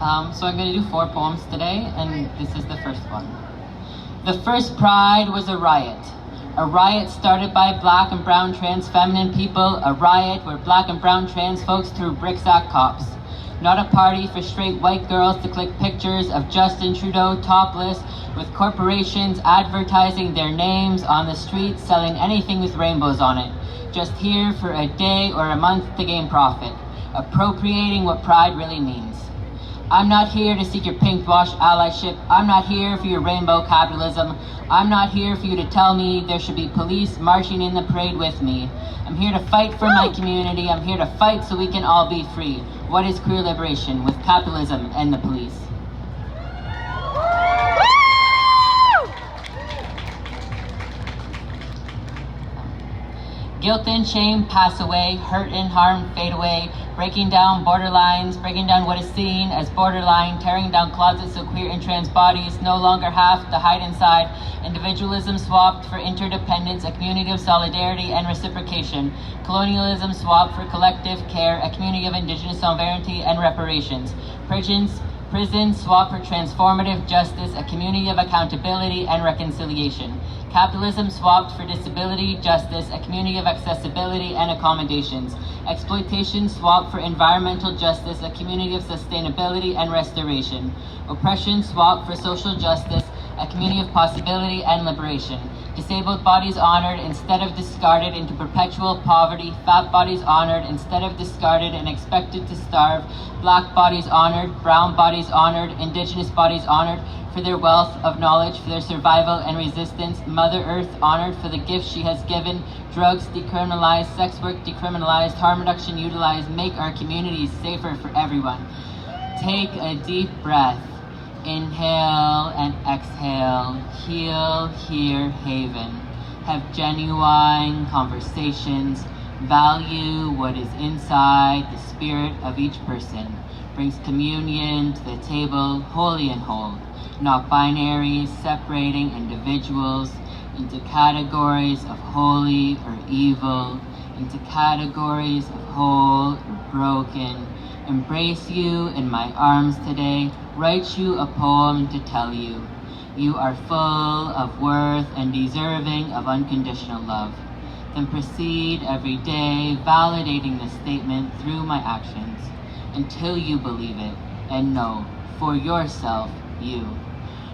So I'm going to do 4 poems today, and this is the first one. The first Pride was a riot. A riot started by black and brown trans feminine people. A riot where black and brown trans folks threw bricks at cops. Not a party for straight white girls to click pictures of Justin Trudeau topless with corporations advertising their names on the streets, selling anything with rainbows on it. Just here for a day or a month to gain profit, appropriating what pride really means. I'm not here to seek your pink-wash allyship. I'm not here for your rainbow capitalism. I'm not here for you to tell me there should be police marching in the parade with me. I'm here to fight for my community. I'm here to fight so we can all be free. What is queer liberation with capitalism and the police? Guilt and shame pass away, hurt and harm fade away, breaking down borderlines, breaking down what is seen as borderline, tearing down closets so queer and trans bodies no longer have to hide inside, individualism swapped for interdependence, a community of solidarity and reciprocation, colonialism swapped for collective care, a community of indigenous sovereignty and reparations, prisons swapped for transformative justice, a community of accountability and reconciliation. Capitalism swapped for disability justice, a community of accessibility and accommodations. Exploitation swapped for environmental justice, a community of sustainability and restoration. Oppression swapped for social justice, a community of possibility and liberation. Disabled bodies honored instead of discarded into perpetual poverty. Fat bodies honored instead of discarded and expected to starve. Black bodies honored, brown bodies honored, indigenous bodies honored for their wealth of knowledge, for their survival and resistance. Mother Earth honored for the gifts she has given. Drugs decriminalized, sex work decriminalized, harm reduction utilized. Make our communities safer for everyone. Take a deep breath. Inhale and exhale. Heal, hear, haven. Have genuine conversations. Value what is inside the spirit of each person. Brings communion to the table, holy and whole. Not binaries separating individuals into categories of holy or evil, into categories of whole or broken. Embrace you in my arms today, write you a poem to tell you. You are full of worth and deserving of unconditional love. Then proceed every day, validating this statement through my actions, until you believe it and know for yourself you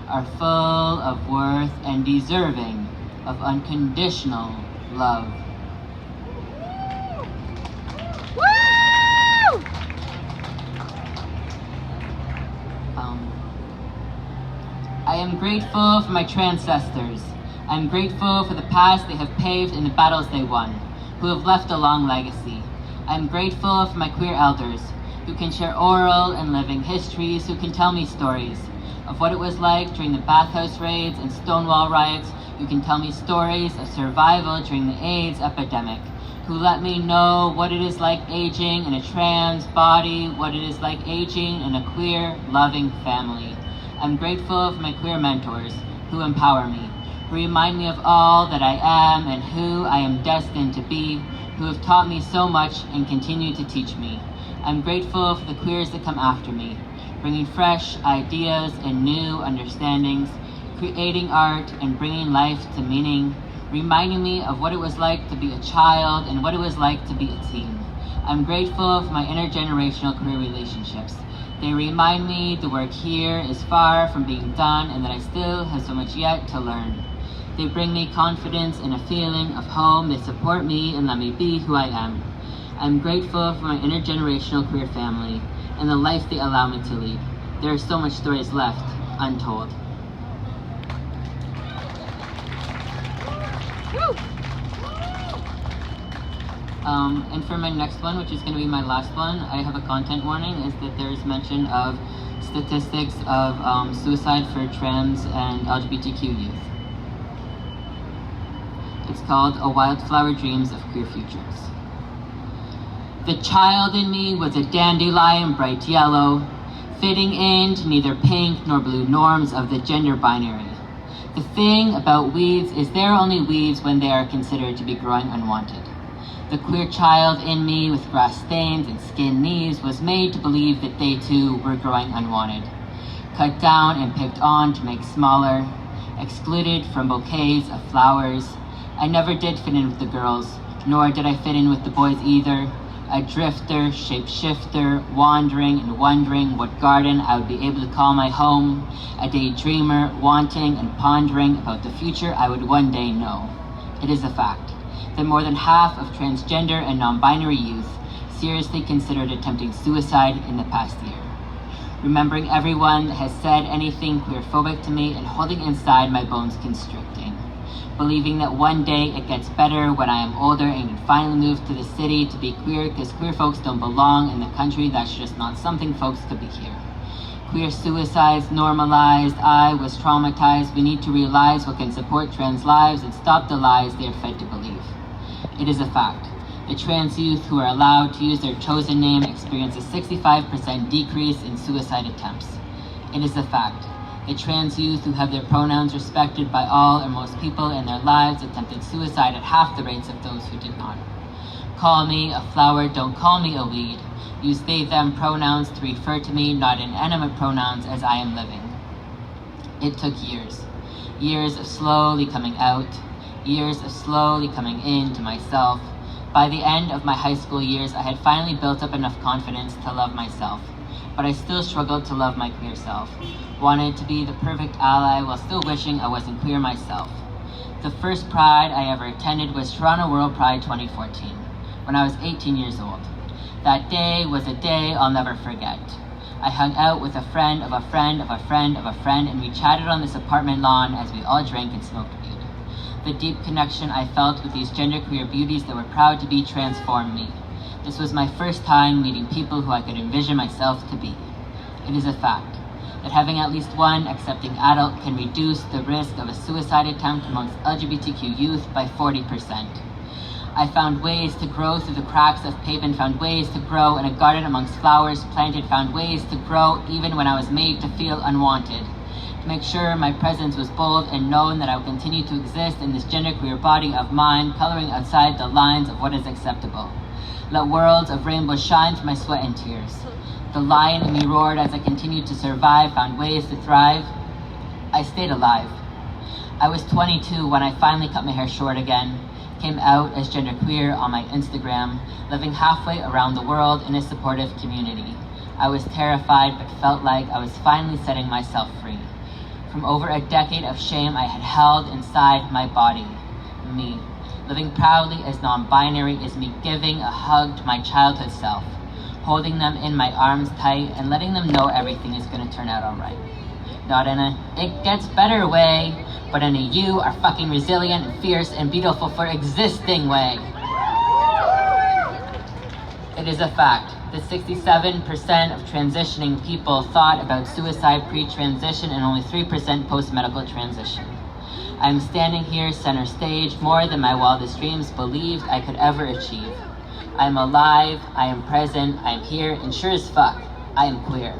are full of worth and deserving of unconditional love. Woo! I am grateful for my transcestors. I am grateful for the past they have paved and the battles they won, who have left a long legacy. I am grateful for my queer elders, who can share oral and living histories, who can tell me stories of what it was like during the bathhouse raids and Stonewall riots, who can tell me stories of survival during the AIDS epidemic, who let me know what it is like aging in a trans body, what it is like aging in a queer, loving family. I'm grateful for my queer mentors, who empower me, who remind me of all that I am and who I am destined to be, who have taught me so much and continue to teach me. I'm grateful for the queers that come after me, bringing fresh ideas and new understandings, creating art and bringing life to meaning, reminding me of what it was like to be a child and what it was like to be a teen. I'm grateful for my intergenerational queer relationships. They remind me the work here is far from being done and that I still have so much yet to learn. They bring me confidence and a feeling of home. They support me and let me be who I am. I'm grateful for my intergenerational queer family and the life they allow me to lead. There are so much stories left untold. And for my next one, which is going to be my last one, I have a content warning, is that there's mention of statistics of suicide for trans and LGBTQ youth. It's called A Wildflower Dreams of Queer Futures. The child in me was a dandelion, bright yellow, fitting into neither pink nor blue norms of the gender binary. The thing about weeds is they're only weeds when they are considered to be growing unwanted. The queer child in me with grass stains and skinned knees was made to believe that they too were growing unwanted. Cut down and picked on to make smaller, excluded from bouquets of flowers. I never did fit in with the girls, nor did I fit in with the boys either. A drifter, shapeshifter, wandering and wondering what garden I would be able to call my home. A daydreamer, wanting and pondering about the future I would one day know. It is a fact that more than half of transgender and non-binary youth seriously considered attempting suicide in the past year. Remembering everyone that has said anything queerphobic to me and holding inside my bones constricting. Believing that one day it gets better when I am older and can finally move to the city to be queer because queer folks don't belong in the country. That's just not something folks could be here. Queer suicides normalized. I was traumatized. We need to realize what can support trans lives and stop the lies they are fed to believe. It is a fact that trans youth who are allowed to use their chosen name experience a 65% decrease in suicide attempts. It is a fact that trans youth who have their pronouns respected by all or most people in their lives attempted suicide at half the rates of those who did not. Call me a flower, don't call me a weed. Use they, them pronouns to refer to me, not inanimate pronouns as I am living. It took years. Years of slowly coming out. Years of slowly coming into myself. By the end of my high school years, I had finally built up enough confidence to love myself, but I still struggled to love my queer self. Wanted to be the perfect ally while still wishing I wasn't queer myself. The first Pride I ever attended was Toronto World Pride 2014, when I was 18 years old. That day was a day I'll never forget. I hung out with a friend of a friend of a friend of a friend, and we chatted on this apartment lawn as we all drank and smoked weed. The deep connection I felt with these genderqueer beauties that were proud to be transformed me. This was my first time meeting people who I could envision myself to be. It is a fact that having at least one accepting adult can reduce the risk of a suicide attempt amongst LGBTQ youth by 40%. I found ways to grow through the cracks of pavement, found ways to grow in a garden amongst flowers planted, found ways to grow even when I was made to feel unwanted. To make sure my presence was bold and known that I would continue to exist in this genderqueer body of mine, coloring outside the lines of what is acceptable. Let worlds of rainbows shine through my sweat and tears. The lion in me roared as I continued to survive, found ways to thrive. I stayed alive. I was 22 when I finally cut my hair short again, came out as genderqueer on my Instagram, living halfway around the world in a supportive community. I was terrified but felt like I was finally setting myself free from over a decade of shame I had held inside my body. Me, living proudly as non-binary, is me giving a hug to my childhood self, holding them in my arms tight and letting them know everything is gonna turn out all right. Not in a it gets better way, but in a you are fucking resilient and fierce and beautiful for existing way. It is a fact that 67% of transitioning people thought about suicide pre-transition and only 3% post-medical transition. I am standing here center stage more than my wildest dreams believed I could ever achieve. I am alive, I am present, I am here, and sure as fuck, I am queer.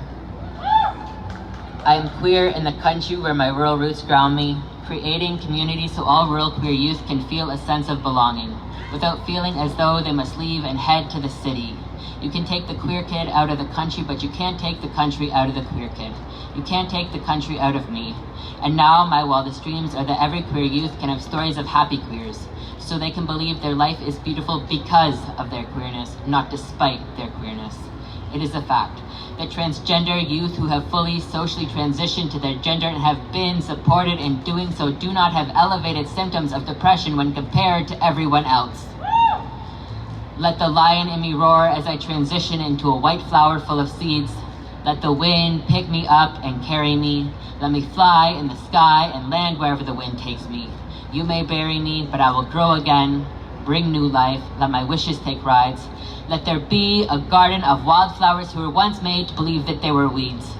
I am queer in the country where my rural roots ground me, creating communities so all rural queer youth can feel a sense of belonging, without feeling as though they must leave and head to the city. You can take the queer kid out of the country, but you can't take the country out of the queer kid. You can't take the country out of me. And now my wildest dreams are that every queer youth can have stories of happy queers, so they can believe their life is beautiful because of their queerness, not despite their queerness. It is a fact that transgender youth who have fully socially transitioned to their gender and have been supported in doing so do not have elevated symptoms of depression when compared to everyone else. Let the lion in me roar as I transition into a white flower full of seeds. Let the wind pick me up and carry me. Let me fly in the sky and land wherever the wind takes me. You may bury me, but I will grow again, bring new life, let my wishes take rides. Let there be a garden of wildflowers who were once made to believe that they were weeds.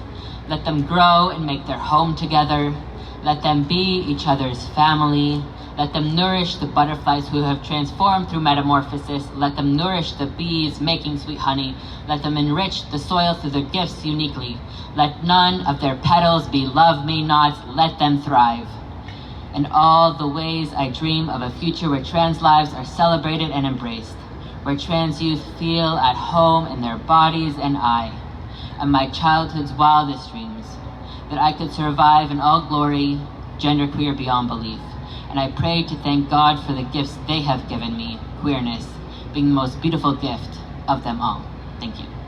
Let them grow and make their home together. Let them be each other's family. Let them nourish the butterflies who have transformed through metamorphosis. Let them nourish the bees making sweet honey. Let them enrich the soil through their gifts uniquely. Let none of their petals be love me nots. Let them thrive. And all the ways I dream of a future where trans lives are celebrated and embraced, where trans youth feel at home in their bodies and my childhood's wildest dreams, that I could survive in all glory, genderqueer beyond belief. And I pray to thank God for the gifts they have given me, queerness being the most beautiful gift of them all. Thank you.